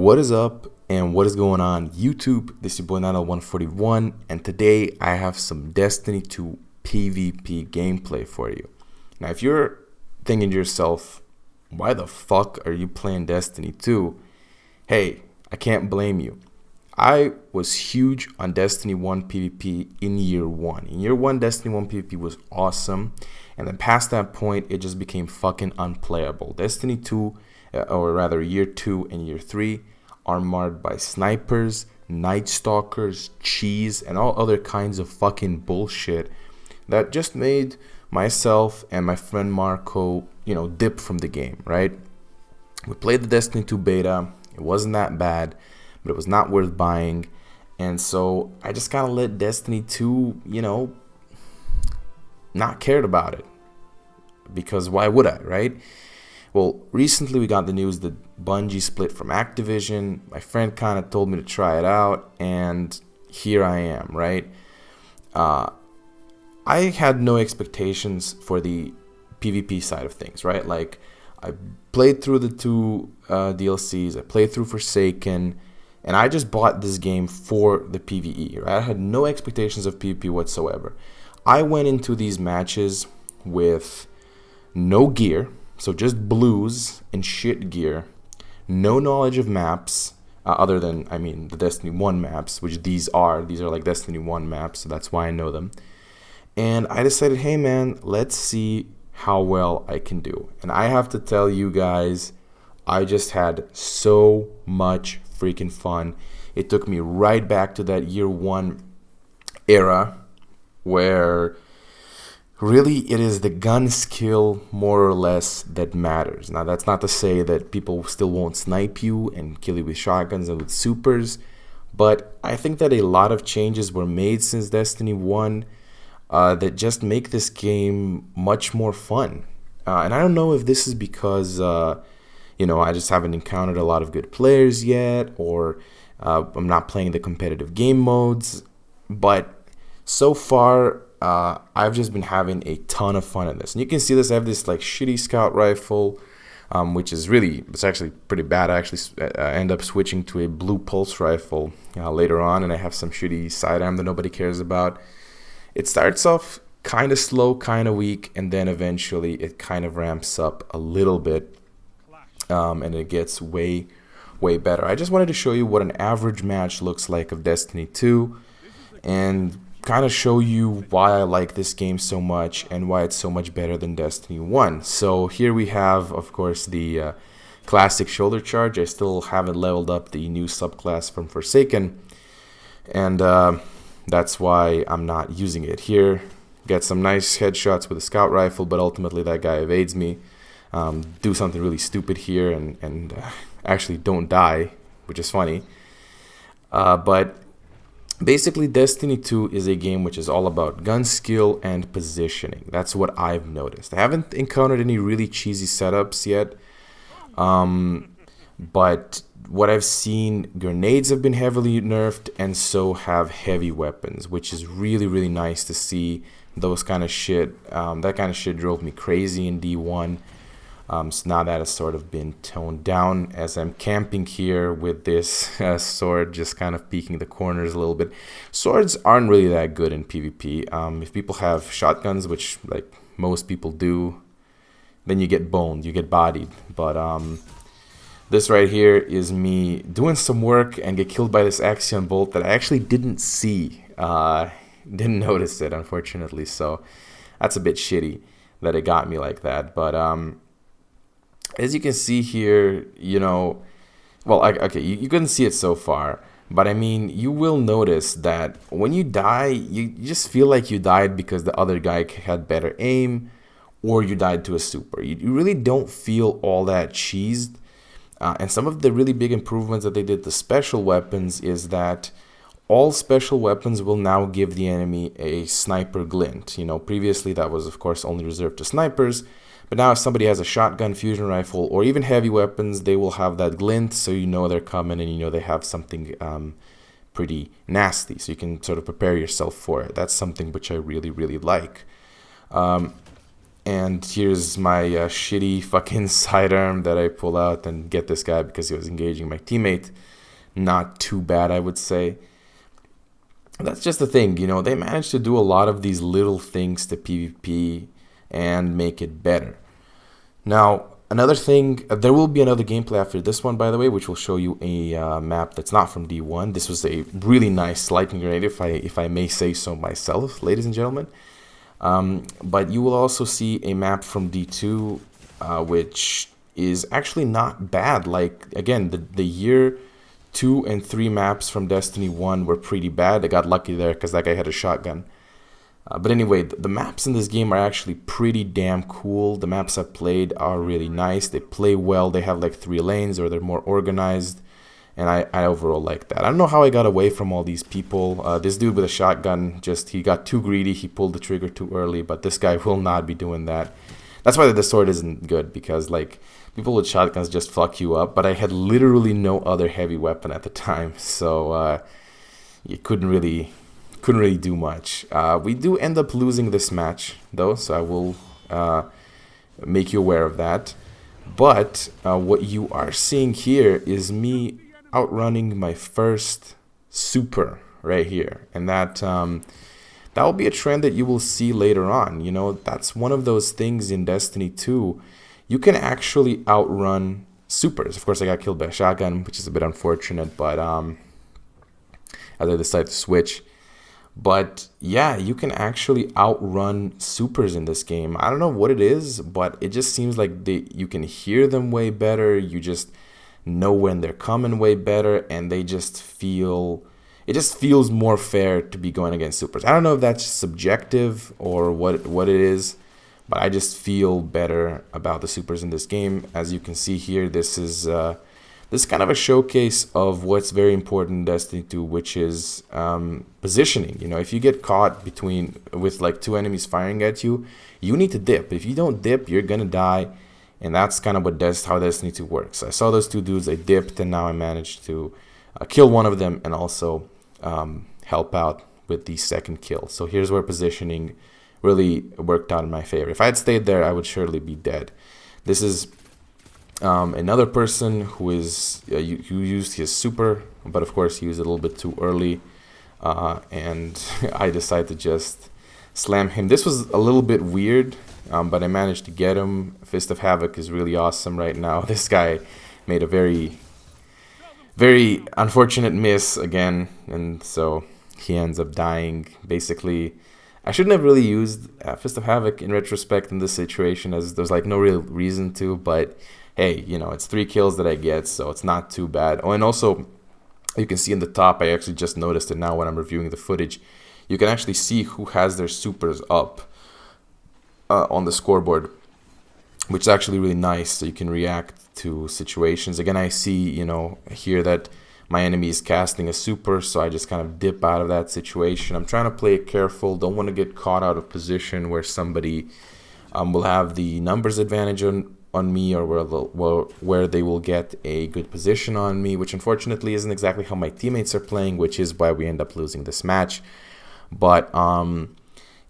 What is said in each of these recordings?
What is up and what is going on YouTube? This is your boy Nano141, and today I have some Destiny 2 PvP gameplay for you. Now if you're thinking to yourself, why the fuck are you playing Destiny 2? Hey, I can't blame you. I was huge on Destiny 1 PvP in year 1. In year 1, Destiny 1 PvP was awesome, and then past that point it just became fucking unplayable. Destiny 2, or rather year 2 and year 3, are marred by snipers, night stalkers, cheese, and all other kinds of fucking bullshit that just made myself and my friend Marco, dip from the game, right? We played the Destiny 2 beta. It wasn't that bad, but it was not worth buying. And so I just kind of let Destiny 2, not cared about it. Because why would I, right? Well, recently we got the news that Bungie split from Activision. My friend kind of told me to try it out, and here I am, right? I had no expectations for the PvP side of things, right? Like, I played through the two DLCs, I played through Forsaken, and I just bought this game for the PvE, right? I had no expectations of PvP whatsoever. I went into these matches with no gear, so just blues and shit gear, no knowledge of maps, other than, the Destiny 1 maps, which these are like Destiny 1 maps, so that's why I know them. And I decided, hey man, let's see how well I can do. And I have to tell you guys, I just had so much freaking fun. It took me right back to that year 1 era where really it is the gun skill more or less that matters. Now that's not to say that people still won't snipe you and kill you with shotguns and with supers, but I think that a lot of changes were made since Destiny 1 that just make this game much more fun. And I don't know if this is because I just haven't encountered a lot of good players yet, or I'm not playing the competitive game modes, but so far I've just been having a ton of fun in this. And you can see this, I have this like shitty scout rifle, which is it's actually pretty bad. I actually end up switching to a blue pulse rifle later on, and I have some shitty sidearm that nobody cares about. It starts off kind of slow, kind of weak, and then eventually it kind of ramps up a little bit, and it gets way better. I just wanted to show you what an average match looks like of Destiny 2, and kind of show you why I like this game so much and why it's so much better than Destiny 1. So here we have, of course, the classic shoulder charge. I still haven't leveled up the new subclass from Forsaken, and that's why I'm not using it here. Get some nice headshots with a scout rifle, but ultimately that guy evades me. Do something really stupid here and actually don't die, which is funny. But basically Destiny 2 is a game which is all about gun skill and positioning. That's what I've noticed. I haven't encountered any really cheesy setups yet, but what I've seen, grenades have been heavily nerfed, and so have heavy weapons, which is really nice to see. Those kind of shit, that kind of shit drove me crazy in D1. So now that has sort of been toned down as I'm camping here with this sword, just kind of peeking the corners a little bit. Swords aren't really that good in PvP. If people have shotguns, which like most people do, then you get boned, you get bodied. But this right here is me doing some work and get killed by this Axion bolt that I actually didn't see. Didn't notice it, unfortunately. So that's a bit shitty that it got me like that. But as you can see here, you couldn't see it so far, but you will notice that when you die, you just feel like you died because the other guy had better aim, or you died to a super. You really don't feel all that cheesed. And some of the really big improvements that they did to special weapons is that all special weapons will now give the enemy a sniper glint. Previously that was of course only reserved to snipers. But now if somebody has a shotgun, fusion rifle, or even heavy weapons, they will have that glint, so they're coming and they have something pretty nasty. So you can sort of prepare yourself for it. That's something which I really like. And here's my shitty fucking sidearm that I pull out and get this guy because he was engaging my teammate. Not too bad, I would say. That's just the thing, you know, they managed to do a lot of these little things to PvP and make it better. Now, another thing, there will be another gameplay after this one, by the way, which will show you a map that's not from D1. This was a really nice lightning grenade, if I may say so myself, ladies and gentlemen. But you will also see a map from D2, which is actually not bad. Like, again, the year 2 and 3 maps from Destiny 1 were pretty bad. I got lucky there because that guy had a shotgun. But anyway, the maps in this game are actually pretty damn cool. The maps I've played are really nice. They play well. They have like 3 lanes, or they're more organized. And I overall like that. I don't know how I got away from all these people. This dude with a shotgun, he got too greedy. He pulled the trigger too early. But this guy will not be doing that. That's why the sword isn't good, because like people with shotguns just fuck you up. But I had literally no other heavy weapon at the time, so you couldn't really do much. We do end up losing this match though, so I will make you aware of that. But what you are seeing here is me outrunning my first super right here, and that will be a trend that you will see later on. You know, that's one of those things in Destiny 2. You can actually outrun supers. Of course, I got killed by a shotgun, which is a bit unfortunate, but as I decided to switch. But yeah, you can actually outrun supers in this game. I don't know what it is, but it just seems like you can hear them way better. You just know when they're coming way better, and it just feels more fair to be going against supers. I don't know if that's subjective or what it is, but I just feel better about the supers in this game. As you can see here, this is kind of a showcase of what's very important in Destiny 2, which is positioning. You know, if you get caught with like 2 enemies firing at you, you need to dip. If you don't dip, you're gonna die. And that's kind of how Destiny 2 works. I saw those 2 dudes, I dipped, and now I managed to kill one of them and also help out with the second kill. So here's where positioning really worked out in my favor. If I had stayed there, I would surely be dead. This is another person who used his super, but of course he used it a little bit too early. And I decided to just slam him. This was a little bit weird. But I managed to get him. Fist of Havoc is really awesome right now. This guy made a very, very unfortunate miss again, and so he ends up dying. Basically, I shouldn't have really used Fist of Havoc in retrospect in this situation, as there's like no real reason to, but hey, you know, it's 3 kills that I get, so it's not too bad. Oh, and also, you can see in the top, I actually just noticed it now when I'm reviewing the footage, you can actually see who has their supers up on the scoreboard, which is actually really nice, so you can react to situations. Again, I see, you know, here that my enemy is casting a super, so I just kind of dip out of that situation. I'm trying to play it careful, don't want to get caught out of position where somebody will have the numbers advantage on me, or where they will get a good position on me, which unfortunately isn't exactly how my teammates are playing, which is why we end up losing this match. But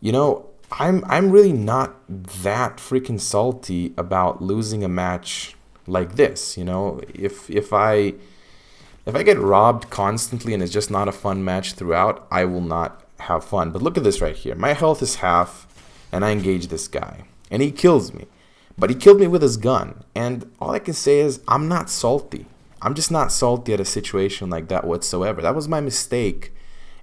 you know, I'm really not that freaking salty about losing a match like this. You know, if I get robbed constantly and it's just not a fun match throughout, I will not have fun. But look at this right here. My health is half, and I engage this guy, and he kills me. But he killed me with his gun, and all I can say is I'm not salty. I'm just not salty at a situation like that whatsoever. That was my mistake,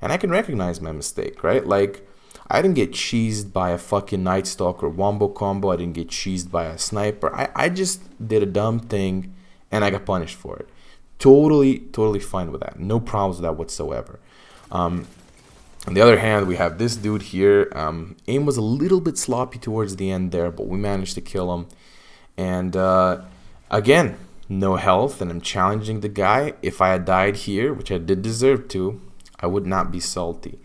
and I can recognize my mistake, right? Like, I didn't get cheesed by a fucking Night Stalker wombo combo. I didn't get cheesed by a sniper. I just did a dumb thing, and I got punished for it. Totally fine with that. No problems with that whatsoever. On the other hand, we have this dude here. Aim was a little bit sloppy towards the end there, but we managed to kill him. And again, no health, and I'm challenging the guy. If I had died here, which I did deserve to, I would not be salty.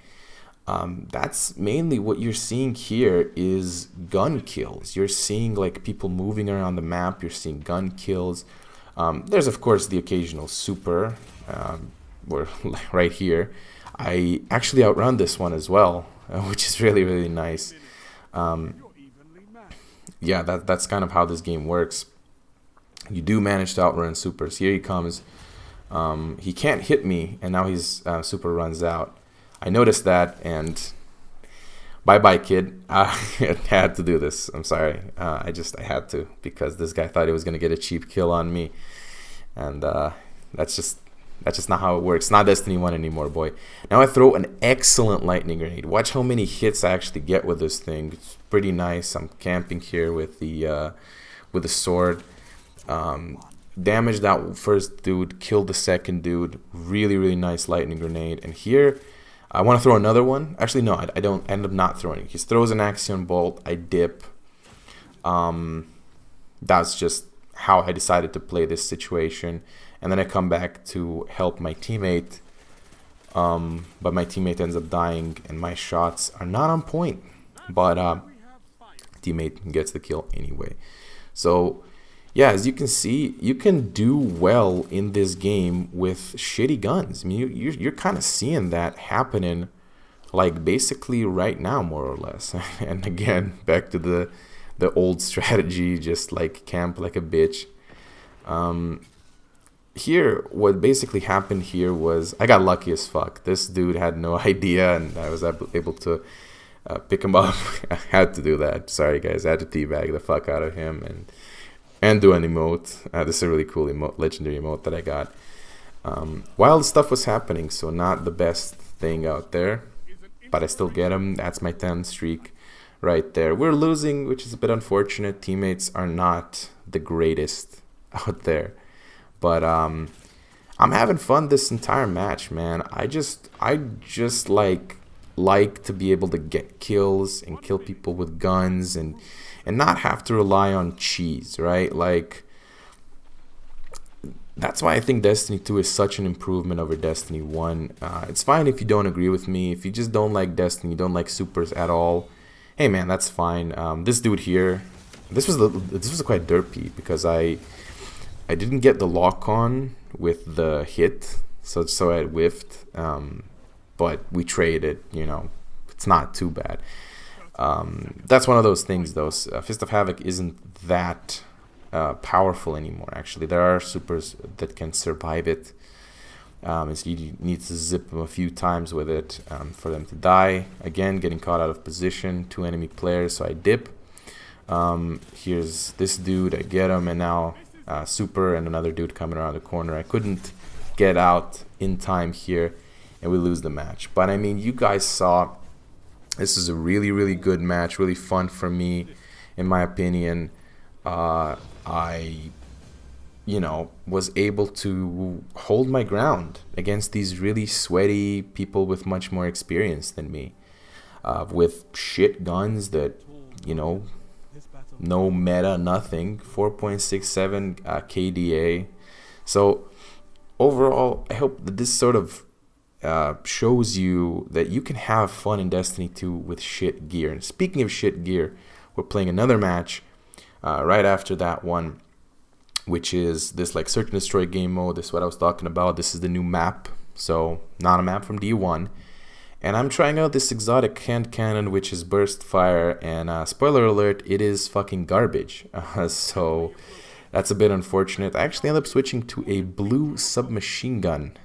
That's mainly what you're seeing here is gun kills. You're seeing like people moving around the map. You're seeing gun kills. There's of course the occasional super, or right here. I actually outrun this one as well, which is really nice. yeah, that's kind of how this game works. You do manage to outrun supers. Here he comes. He can't hit me, and now his super runs out. I noticed that, and bye bye, kid. I had to do this. I'm sorry. I had to, because this guy thought he was gonna get a cheap kill on me, and that's just not how it works. It's not Destiny 1 anymore, boy. Now I throw an excellent lightning grenade. Watch how many hits I actually get with this thing. It's pretty nice. I'm camping here with the sword. Damaged that first dude, killed the second dude. Really, really nice lightning grenade. And here, I want to throw another one. Actually, no, I don't end up not throwing it. He throws an axion bolt. I dip. That's just how I decided to play this situation. And then I come back to help my teammate. But my teammate ends up dying, and my shots are not on point. But teammate gets the kill anyway. So, yeah, as you can see, you can do well in this game with shitty guns. I mean, you're kind of seeing that happening, like, basically right now, more or less. And again, back to the old strategy, just like camp like a bitch. Here, what basically happened here was I got lucky as fuck. This dude had no idea, and I was able to pick him up. I had to do that. Sorry, guys. I had to teabag the fuck out of him and do an emote. This is a really cool emote, legendary emote that I got while the stuff was happening. So not the best thing out there, but I still get him. That's my 10 streak right there. We're losing, which is a bit unfortunate. Teammates are not the greatest out there. But I'm having fun this entire match, man. I just like to be able to get kills and kill people with guns and not have to rely on cheese, right? Like, that's why I think Destiny 2 is such an improvement over Destiny 1. It's fine if you don't agree with me. If you just don't like Destiny, you don't like supers at all, hey man, that's fine. This dude here, this was quite derpy because I didn't get the lock on with the hit, so I whiffed. But we traded, it's not too bad. That's one of those things, though. Fist of Havoc isn't that powerful anymore, actually. There are supers that can survive it. So you need to zip them a few times with it for them to die. Again, getting caught out of position, 2 enemy players, so I dip. Here's this dude, I get him, and now super and another dude coming around the corner. I couldn't get out in time here, and we lose the match. But I mean, you guys saw this is a really, really good match, really fun for me, in my opinion. I was able to hold my ground against these really sweaty people with much more experience than me, with shit guns that, no meta, nothing, 4.67 KDA. So overall, I hope that this sort of shows you that you can have fun in Destiny 2 with shit gear. And speaking of shit gear, we're playing another match right after that one, which is this like search and destroy game mode. This is what I was talking about. This is the new map, so not a map from D1. And I'm trying out this exotic hand cannon, which is burst fire, and spoiler alert, it is fucking garbage. So that's a bit unfortunate. I actually ended up switching to a blue submachine gun.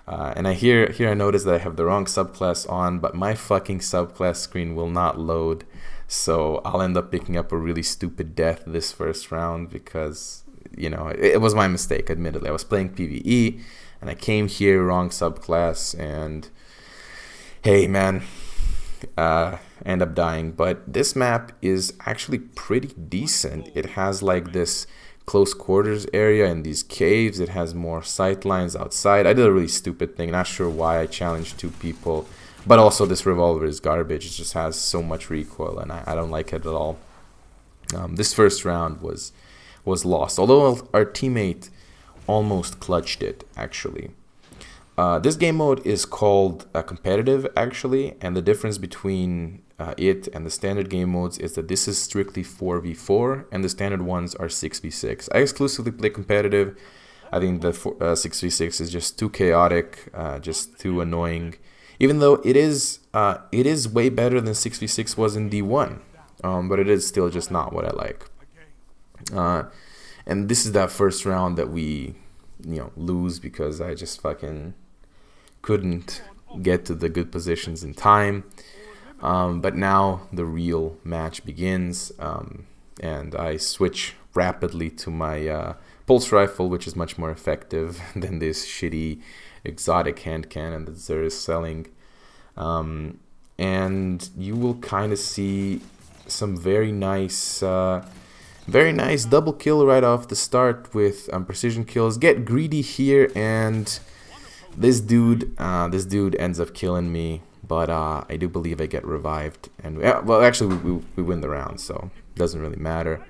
And here I noticed that I have the wrong subclass on, but my fucking subclass screen will not load. So I'll end up picking up a really stupid death this first round because, it was my mistake, admittedly. I was playing PvE, and I came here, wrong subclass, and hey, man, end up dying. But this map is actually pretty decent. It has like this close quarters area in these caves. It has more sight lines outside. I did a really stupid thing. Not sure why I challenged 2 people. But also this revolver is garbage. It just has so much recoil, and I don't like it at all. This first round was lost. Although our teammate almost clutched it, actually. This game mode is called competitive, actually, and the difference between it and the standard game modes is that this is strictly 4v4 and the standard ones are 6v6. I exclusively play competitive. I think the 6v6 is just too chaotic, just too annoying, even though it is way better than 6v6 was in D1. but it is still just not what I like. And this is that first round that we, lose because I just fucking couldn't get to the good positions in time. But now the real match begins, and I switch rapidly to my pulse rifle, which is much more effective than this shitty exotic hand cannon that Zer is selling. And you will kind of see some very nice double kill right off the start with precision kills. Get greedy here, and this dude ends up killing me. But I do believe I get revived, and well, actually we win the round, so it doesn't really matter.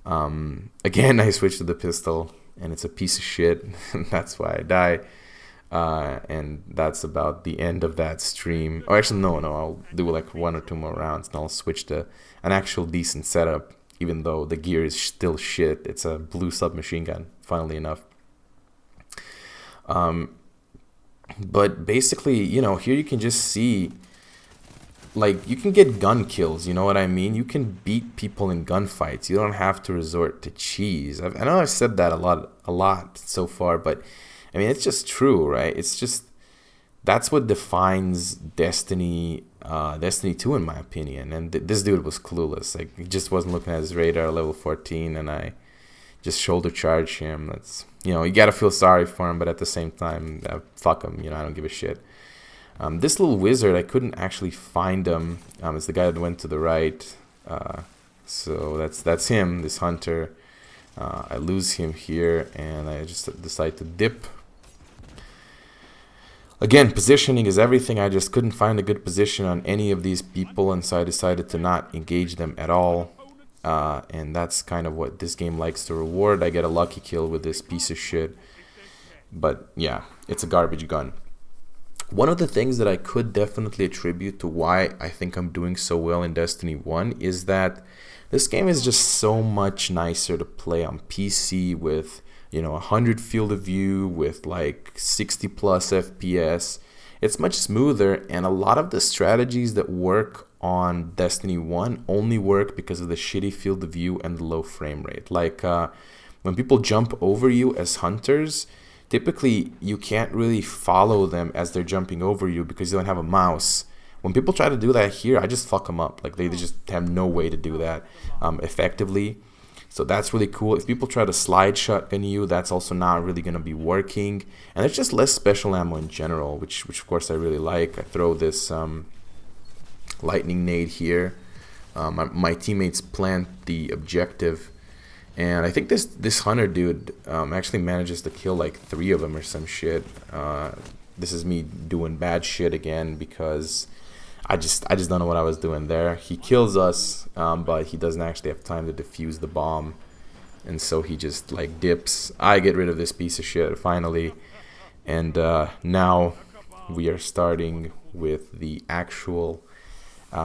Again, I switch to the pistol, and it's a piece of shit. That's why I die. And that's about the end of that stream. Oh, actually, no, I'll do like 1 or 2 more rounds, and I'll switch to an actual decent setup, even though the gear is still shit. It's a blue submachine gun, funnily enough. But basically, here you can just see, like, you can get gun kills, you know what I mean? You can beat people in gunfights. You don't have to resort to cheese. I know I've said that a lot so far, but I mean, it's just true, right? It's just, that's what defines Destiny 2, in my opinion. And this dude was clueless. Like, he just wasn't looking at his radar, level 14, and I just shoulder charge him. That's, you gotta feel sorry for him, but at the same time, fuck him. I don't give a shit. This little wizard, I couldn't actually find him. It's the guy that went to the right. So that's him, this hunter. I lose him here, and I just decide to dip. Again, positioning is everything. I just couldn't find a good position on any of these people, and so I decided to not engage them at all. And that's kind of what this game likes to reward. I get a lucky kill with this piece of shit. But yeah, it's a garbage gun. One of the things that I could definitely attribute to why I think I'm doing so well in Destiny 1 is that this game is just so much nicer to play on PC with, 100 field of view, with like 60 plus FPS. It's much smoother, and a lot of the strategies that work on Destiny 1 only work because of the shitty field of view and the low frame rate. Like when people jump over you as hunters, typically you can't really follow them as they're jumping over you because you don't have a mouse. When people try to do that here, I just fuck them up. Like they just have no way to do that effectively. So that's really cool. If people try to slide shotgun you, that's also not really going to be working. And there's just less special ammo in general, which of course I really like. I throw this lightning nade here. My teammates plant the objective, and I think this hunter dude actually manages to kill like 3 of them or some shit. This is me doing bad shit again because I just don't know what I was doing there. He kills us, but he doesn't actually have time to defuse the bomb, and so he just like dips. I get rid of this piece of shit finally, and now we are starting with the actual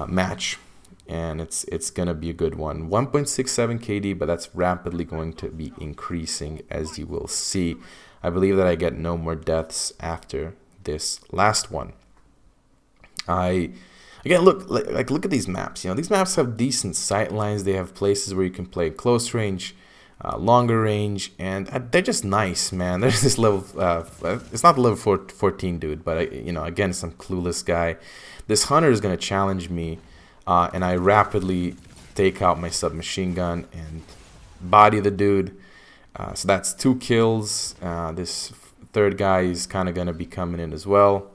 match, and it's gonna be a good one. 1.67 KD, but that's rapidly going to be increasing, as you will see. I believe that I get no more deaths after this last one. Again, look at these maps. These maps have decent sight lines. They have places where you can play close range, longer range, and they're just nice, man. There's this level, it's not the level 14 dude, but again, some clueless guy. This hunter is gonna challenge me, and I rapidly take out my submachine gun and body the dude. So that's 2 kills. This third guy is kind of gonna be coming in as well,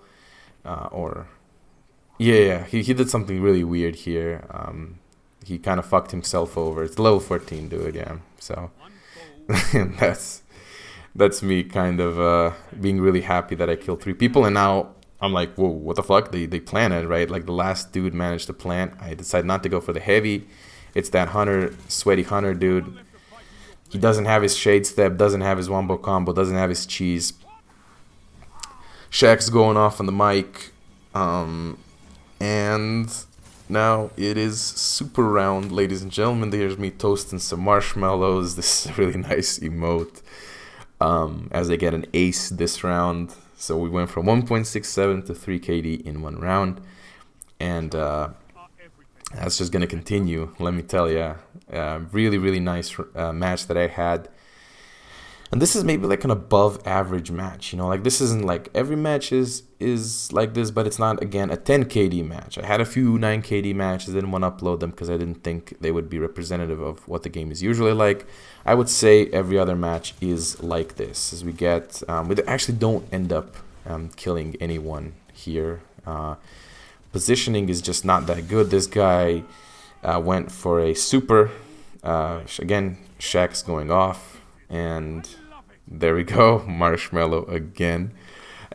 Yeah, he did something really weird here. He kind of fucked himself over. It's level 14 dude, yeah. So that's me kind of being really happy that I killed 3 people, and now I'm like, whoa, what the fuck? They planted, right? Like the last dude managed to plant. I decided not to go for the heavy. It's that hunter, sweaty hunter dude. He doesn't have his shade step, doesn't have his wombo combo, doesn't have his cheese. Shaq's going off on the mic. And now it is super round, ladies and gentlemen. There's me toasting some marshmallows. This is a really nice emote. As I get an ace this round. So we went from 1.67 to 3 KD in one round. And That's just gonna continue. Let me tell you, really, really nice match that I had. And this is maybe like an above average match, you know, like this isn't like every match is like this, but it's not, again, a 10 KD match. I had a few 9 KD matches, didn't want to upload them because I didn't think they would be representative of what the game is usually like. I would say every other match is like this, as we get, we actually don't end up killing anyone here. Positioning is just not that good. This guy went for a super, again, Shaq's going off, and there we go, Marshmallow again.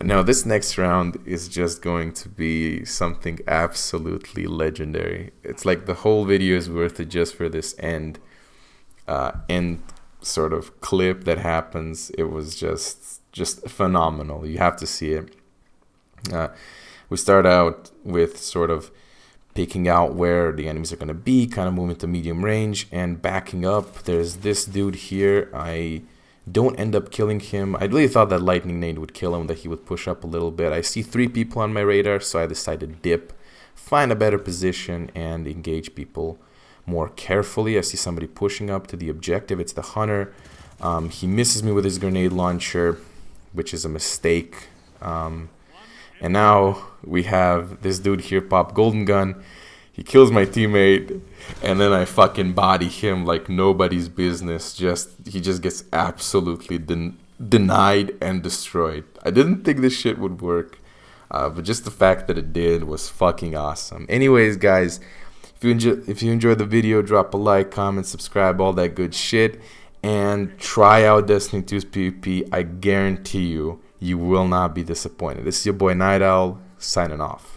Now this next round is just going to be something absolutely legendary. It's like the whole video is worth it just for this end sort of clip that happens. It was just phenomenal. You have to see it. We start out with sort of picking out where the enemies are going to be, kind of moving to medium range and backing up. There's this dude here. I don't end up killing him. I really thought that lightning nade would kill him, that he would push up a little bit. I see 3 people on my radar, so I decided to dip, find a better position, and engage people more carefully. I see somebody pushing up to the objective. It's the hunter. He misses me with his grenade launcher, which is a mistake. And now we have this dude here pop golden gun. He kills my teammate, and then I fucking body him like nobody's business. He just gets absolutely denied and destroyed. I didn't think this shit would work, but just the fact that it did was fucking awesome. Anyways, guys, if you enjoyed the video, drop a like, comment, subscribe, all that good shit, and try out Destiny 2's PvP. I guarantee you, you will not be disappointed. This is your boy Night Owl, signing off.